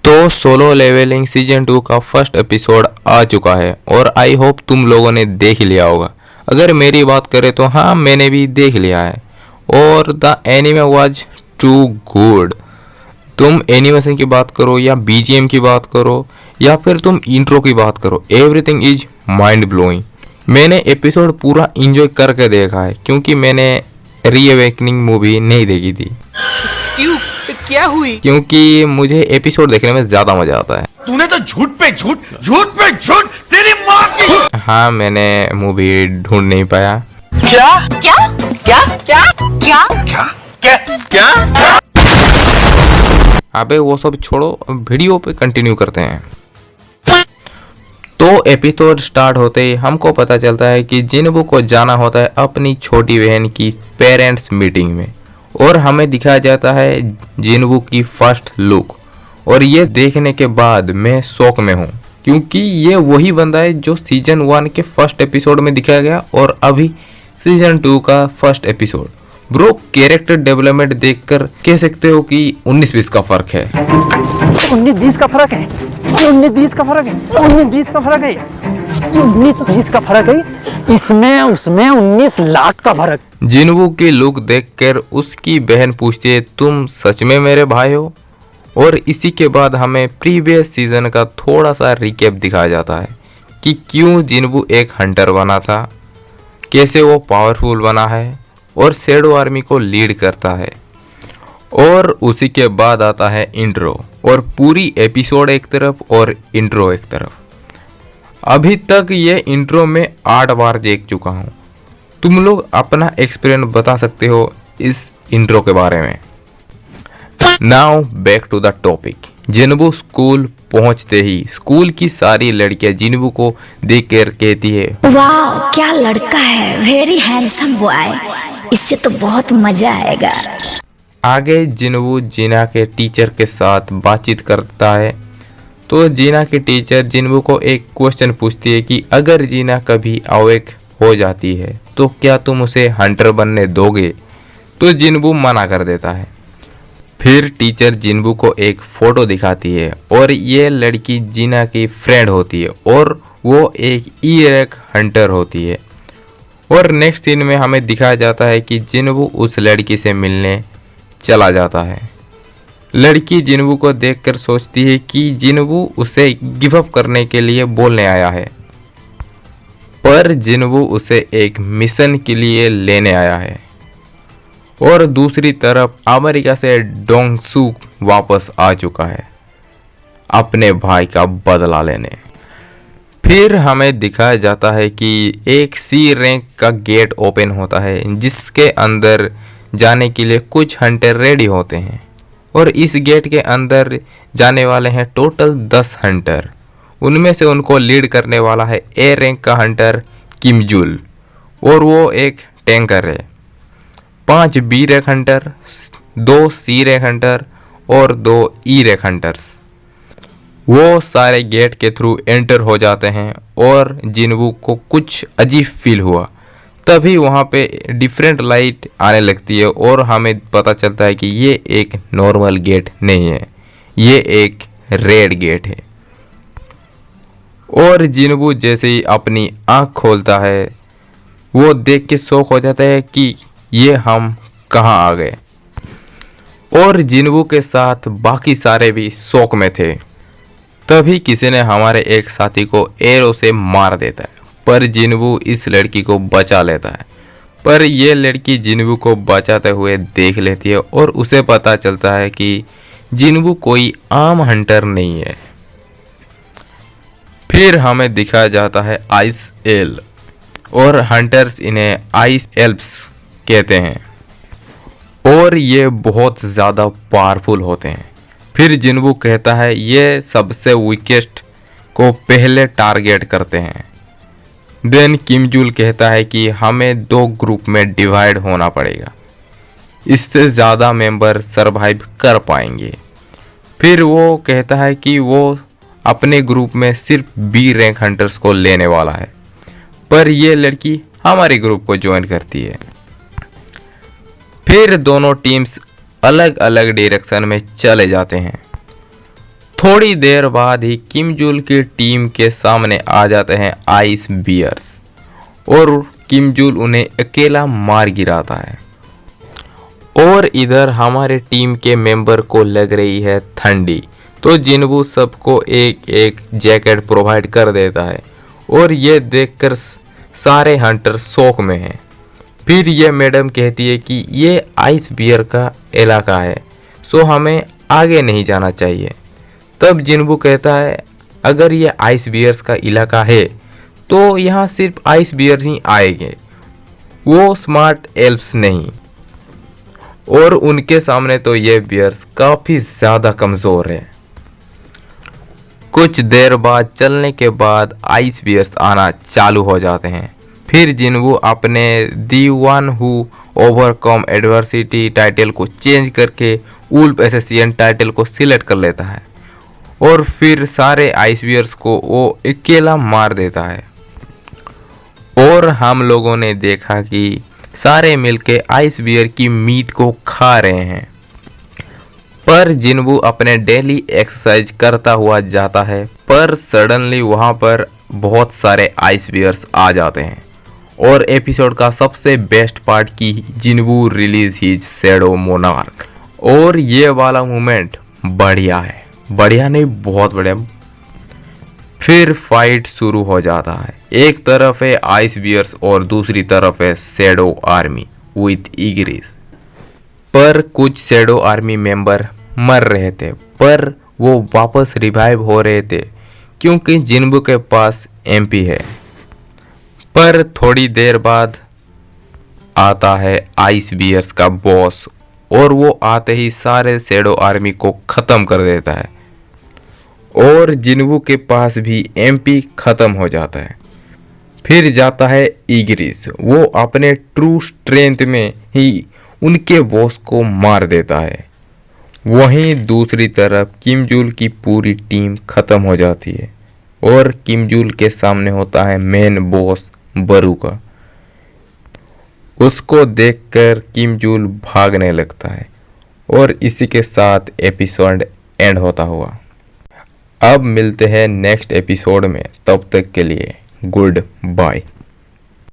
तो solo levelling season 2 का first episode आ चुका है और आई होप तुम लोगों ने देख लिया होगा। अगर मेरी बात करें तो हाँ, मैंने भी देख लिया है और the anime was too good. तुम एनिमेशन की बात करो या बीजीएम की बात करो या फिर तुम इंट्रो की बात करो, एवरीथिंग इज माइंड ब्लोइंग। मैंने एपिसोड पूरा एंजॉय करके देखा है क्योंकि मैंने रीअवेकनिंग मूवी नहीं देखी थी। क्यों? क्या हुई? क्योंकि मुझे एपिसोड देखने में ज्यादा मजा आता है। तूने तो झूठ पे झूठ, झूठ पे झूठ, तेरी माँ की। हाँ, मैंने मूवी ढूंढ नहीं पाया। क्या क्या क्या क्या क्या क्या क्या क्या? अबे वो सब छोड़ो, वीडियो पे कंटिन्यू करते हैं। तो एपिसोड स्टार्ट होते ही हमको पता चलता है कि जिनबू को जाना होता है अपनी छोटी बहन की पेरेंट्स मीटिंग में और हमें दिखाया जाता है जिनबू की फर्स्ट लुक। और ये देखने के बाद मैं शौक में हूँ क्योंकि ये वही बंदा है जो सीजन 1 के फर्स्ट एपिसोड में दिखाया गया और अभी सीजन 2 का first episode. Bro, character development देखकर कह सकते हो कि 19-20 का फर्क है। 19-20 का फर्क है, 19-20 का फर्क है, 19-20 का फर्क है, 19-20 का फर्क है, इसमें उसमें 19 लाख का फर्क। जिनवू की लुक देखकर उसकी बहन पूछती है, तुम सच में मेरे भाई हो? और इसी के बाद हमें प्रीवियस सीजन का थोड़ा सा रिकैप दिखाया जाता है कि क्यों जिनवू एक हंटर बना था, कैसे वो पावरफुल बना है और शैडो आर्मी को लीड करता है। और उसी के बाद आता है इंट्रो और पूरी एपिसोड एक तरफ और इंट्रो एक तरफ। अभी तक ये इंट्रो में 8 बार देख चुका हूँ। तुम लोग अपना एक्सपीरियंस बता सकते हो इस इंट्रो के बारे में। Now back to the topic. Jinwoo school पहुंचते ही स्कूल की सारी लड़कियां जिनबू को देखकर कहती है, वाह क्या लड़का है, वेरी हैंडसम बॉय, इससे तो बहुत मजा आएगा। आगे जिनवू जीना के टीचर के साथ बातचीत करता है तो जीना की टीचर जिनवू को एक क्वेश्चन पूछती है कि अगर जीना कभी अवेक हो जाती है तो क्या तुम उसे हंटर बनने दोगे? तो जिनवू मना कर देता है। फिर टीचर जिनवू को एक फोटो दिखाती है और ये लड़की जीना की फ्रेंड होती है और वो एक ईरेक हंटर होती है। और नेक्स्ट सीन में हमें दिखाया जाता है कि जिनवू उस लड़की से मिलने चला जाता है। लड़की जिनवू को देखकर सोचती है कि जिनवू उसे गिव अप करने के लिए बोलने आया है, पर जिनवू उसे एक मिशन के लिए लेने आया है। और दूसरी तरफ अमेरिका से डोंगसू वापस आ चुका है अपने भाई का बदला लेने। फिर हमें दिखाया जाता है कि एक सी रैंक का गेट ओपन होता है जिसके अंदर जाने के लिए कुछ हंटर रेडी होते हैं और इस गेट के अंदर जाने वाले हैं टोटल 10 हंटर। उनमें से उनको लीड करने वाला है ए रैंक का हंटर किमजुल और वो एक टैंकर है। 5 बी रैंक हंटर, 2 सी रैंक हंटर और 2 ई रैंक हंटर्स। वो सारे गेट के थ्रू एंटर हो जाते हैं और जिनवू को कुछ अजीब फील हुआ। तभी वहाँ पे डिफरेंट लाइट आने लगती है और हमें पता चलता है कि ये एक नॉर्मल गेट नहीं है, ये एक रेड गेट है। और जिनवू जैसे ही अपनी आँख खोलता है वो देख के शौक हो जाता है कि ये हम कहाँ आ गए। और जिनवू के साथ बाकी सारे भी शौक में थे। तभी किसी ने हमारे एक साथी को एरो से मार देता है, पर जिनवू इस लड़की को बचा लेता है। पर यह लड़की जिनवू को बचाते हुए देख लेती है और उसे पता चलता है कि जिनवू कोई आम हंटर नहीं है। फिर हमें दिखाया जाता है आइस एल और हंटर्स इन्हें आइस एल्प्स कहते हैं और ये बहुत ज़्यादा पावरफुल होते हैं। फिर जिनवू कहता है ये सबसे वीकेस्ट को पहले टारगेट करते हैं। देन किमजुल कहता है कि हमें 2 ग्रुप में डिवाइड होना पड़ेगा, इससे ज़्यादा मेंबर सरवाइव कर पाएंगे। फिर वो कहता है कि वो अपने ग्रुप में सिर्फ बी रैंक हंटर्स को लेने वाला है, पर ये लड़की हमारे ग्रुप को ज्वाइन करती है। फिर दोनों टीम्स अलग अलग डायरेक्शन में चले जाते हैं। थोड़ी देर बाद ही किम जुल की टीम के सामने आ जाते हैं आइस बियर्स और किम जुल उन्हें अकेला मार गिराता है। और इधर हमारे टीम के मेंबर को लग रही है ठंडी, तो जिन्वू सबको एक एक जैकेट प्रोवाइड कर देता है और ये देखकर सारे हंटर शौक में हैं। फिर ये मैडम कहती है कि ये आइस बियर का इलाका है, सो हमें आगे नहीं जाना चाहिए। तब जिन्वू कहता है अगर ये आइस बियर्स का इलाका है तो यहाँ सिर्फ आइस बियर्स ही आएंगे, वो स्मार्ट एल्फ्स नहीं। और उनके सामने तो ये बियर्स काफ़ी ज़्यादा कमज़ोर है। कुछ देर बाद चलने के बाद आइस बियर्स आना चालू हो जाते हैं। फिर जिन्वू अपने the one who overcome adversity title को चेंज करके वुल्फ एसेसियन टाइटल को सिलेक्ट कर लेता है और फिर सारे आइस बियर्स को वो अकेला मार देता है। और हम लोगों ने देखा कि सारे मिलके आइस बियर की मीट को खा रहे हैं। पर जिन्वू अपने डेली एक्सरसाइज करता हुआ जाता है, पर सडनली वहाँ पर बहुत सारे आइस बियर्स आ जाते हैं। और एपिसोड का सबसे बेस्ट पार्ट की जिन्वू रिलीज हिज शैडो मोनार्क। और ये वाला मोमेंट बढ़िया है, बढ़िया नहीं बहुत बढ़िया। फिर फाइट शुरू हो जाता है। एक तरफ है आइस बियर्स और दूसरी तरफ है शैडो आर्मी विथ ईग्रिस। पर कुछ शैडो आर्मी मेंबर मर रहे थे, पर वो वापस रिवाइव हो रहे थे क्योंकि जिन्वू के पास एमपी है। पर थोड़ी देर बाद आता है आइस बियर्स का बॉस और वो आते ही सारे शैडो आर्मी को ख़त्म कर देता है और जिन्वू के पास भी एमपी ख़त्म हो जाता है। फिर जाता है ईग्रिस, वो अपने ट्रू स्ट्रेंथ में ही उनके बॉस को मार देता है। वहीं दूसरी तरफ किम जुल की पूरी टीम ख़त्म हो जाती है और किम जुल के सामने होता है मेन बॉस बरूका। उसको देखकर किम जुल भागने लगता है और इसी के साथ एपिसोड एंड होता हुआ। अब मिलते हैं नेक्स्ट एपिसोड में, तब तक के लिए गुड बाय।